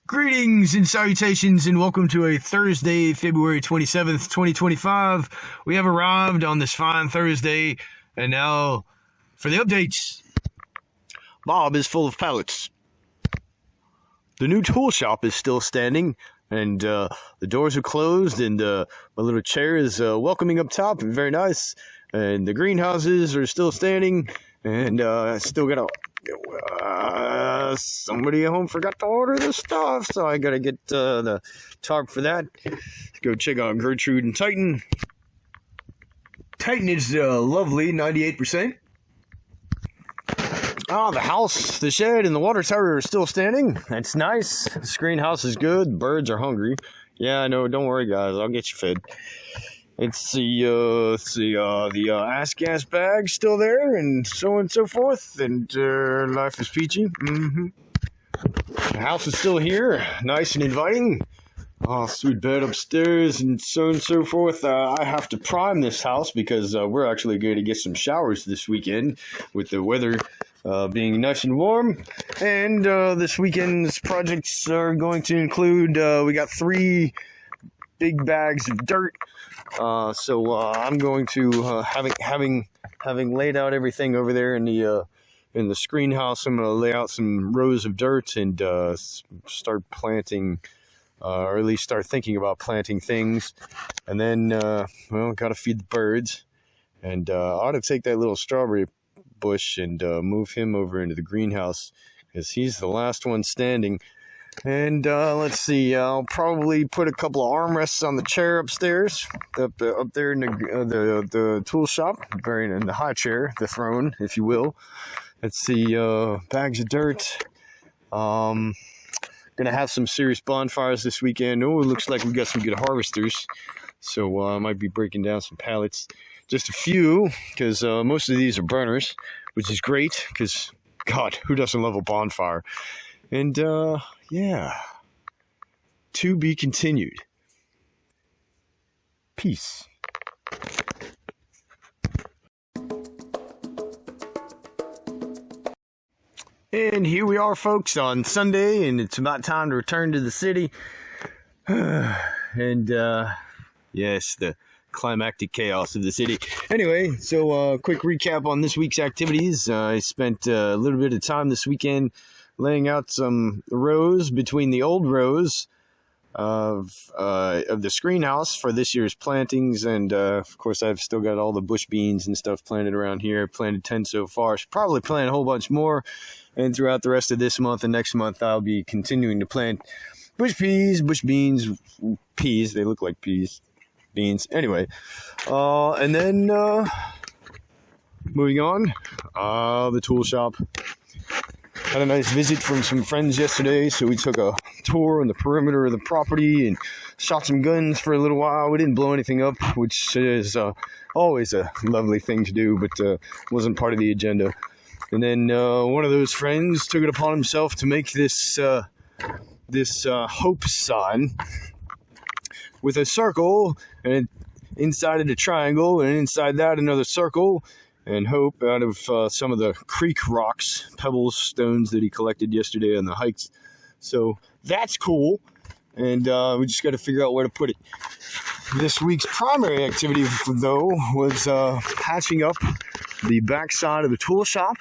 Greetings and salutations, and welcome to a Thursday, February 27th, 2025. We have arrived on this fine Thursday, and now for the updates. Bob is full of pallets. The new tool shop is still standing, and the doors are closed, and my little chair is welcoming up top, and very nice. And the greenhouses are still standing, and I still got somebody at home forgot to order the stuff, so I gotta get the tarp for that. Go check out Gertrude and Titan. Titan is lovely, 98%. The house, the shed, and the water tower are still standing. That's nice. The greenhouse is good. The birds are hungry. Yeah, I know. Don't worry, guys. I'll get you fed. It's the ass gas bag still there, and so on and so forth, and life is peachy. The house is still here, nice and inviting. Sweet bed upstairs, and so on and so forth. I have to prime this house because we're actually going to get some showers this weekend with the weather being nice and warm. And this weekend's projects are going to include, we got 3 big bags of dirt. So I'm going to having laid out everything over there in the screen house. I'm going to lay out some rows of dirt and start planting, or at least start thinking about planting things. And then got to feed the birds, and I ought to take that little strawberry bush and move him over into the greenhouse because he's the last one standing. And let's see, I'll probably put a couple of armrests on the chair upstairs, up there in the tool shop, in the high chair, the throne, if you will. Let's see, bags of dirt. Gonna have some serious bonfires this weekend. Oh, it looks like we got some good harvesters, so I might be breaking down some pallets. Just a few, because most of these are burners, which is great, because, God, who doesn't love a bonfire? And, yeah, to be continued. Peace. And here we are, folks, on Sunday, and it's about time to return to the city. And, yes, the climactic chaos of the city. Anyway, so quick recap on this week's activities. I spent a little bit of time this weekend laying out some rows between the old rows of the screen house for this year's plantings, and of course I've still got all the bush beans and stuff planted around here. I've planted 10 so far. Should probably plant a whole bunch more, and throughout the rest of this month and next month I'll be continuing to plant bush peas, bush beans, peas. They look like peas, beans. Anyway, and then moving on, the tool shop. Had a nice visit from some friends yesterday, so we took a tour on the perimeter of the property and shot some guns for a little while. We didn't blow anything up, which is always a lovely thing to do, but wasn't part of the agenda. And then one of those friends took it upon himself to make this hope sign with a circle, and inside it a triangle, and inside that another circle, and hope out of some of the creek rocks, pebbles, stones that he collected yesterday on the hikes. So that's cool, and we just got to figure out where to put it. This week's primary activity, though, was patching up the backside of the tool shop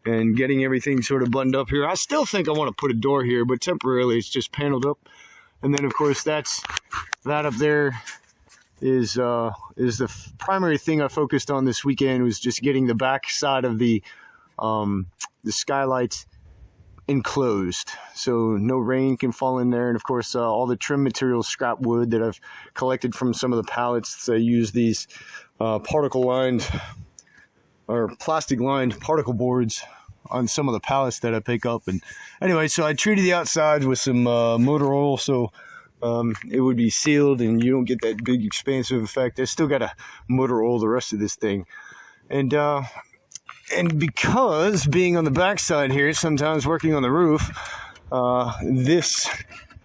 and getting everything sort of buttoned up here. I still think I want to put a door here, but temporarily it's just paneled up. And then, of course, that up there is the primary thing I focused on this weekend, was just getting the back side of the skylight enclosed, so no rain can fall in there. And of course, all the trim materials, scrap wood that I've collected from some of the pallets. I use these particle lined or plastic lined particle boards on some of the pallets that I pick up. And anyway, so I treated the outside with some motor oil, so it would be sealed and you don't get that big expansive effect. I still got to motor oil the rest of this thing. And because being on the backside here, sometimes working on the roof, the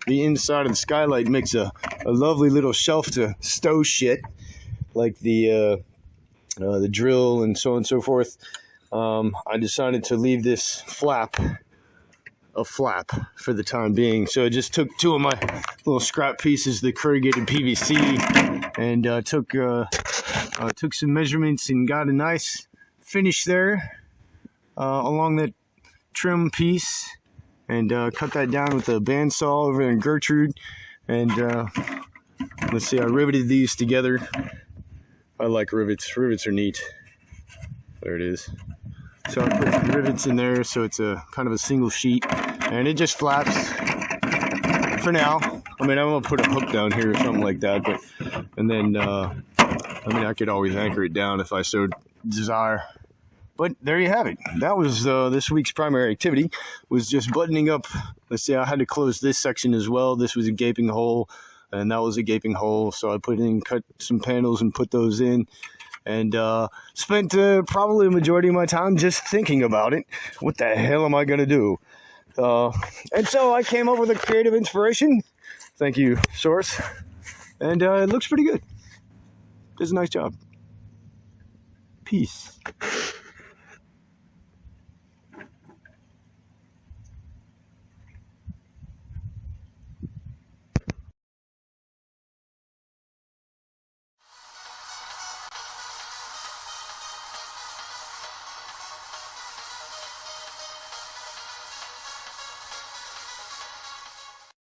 inside of the skylight makes a lovely little shelf to stow shit, like the drill and so on and so forth. I decided to leave this flap a flap for the time being. So I just took 2 of my little scrap pieces, the corrugated PVC, and took some measurements and got a nice finish there along that trim piece, and cut that down with a bandsaw over in Gertrude. And let's see, I riveted these together. I like rivets. Rivets are neat. There it is. So I put some rivets in there so it's a kind of a single sheet, and it just flaps for now. I mean, I'm gonna put a hook down here or something like that, but and then I mean, I could always anchor it down if I so desire. But there you have it. That was this week's primary activity, was just buttoning up. Let's see, I had to close this section as well. This was a gaping hole, and that was a gaping hole. So I cut some panels and put those in. And spent probably the majority of my time just thinking about it. What the hell am I going to do? And so I came up with a creative inspiration. Thank you, Source. And it looks pretty good. Does a nice job. Peace.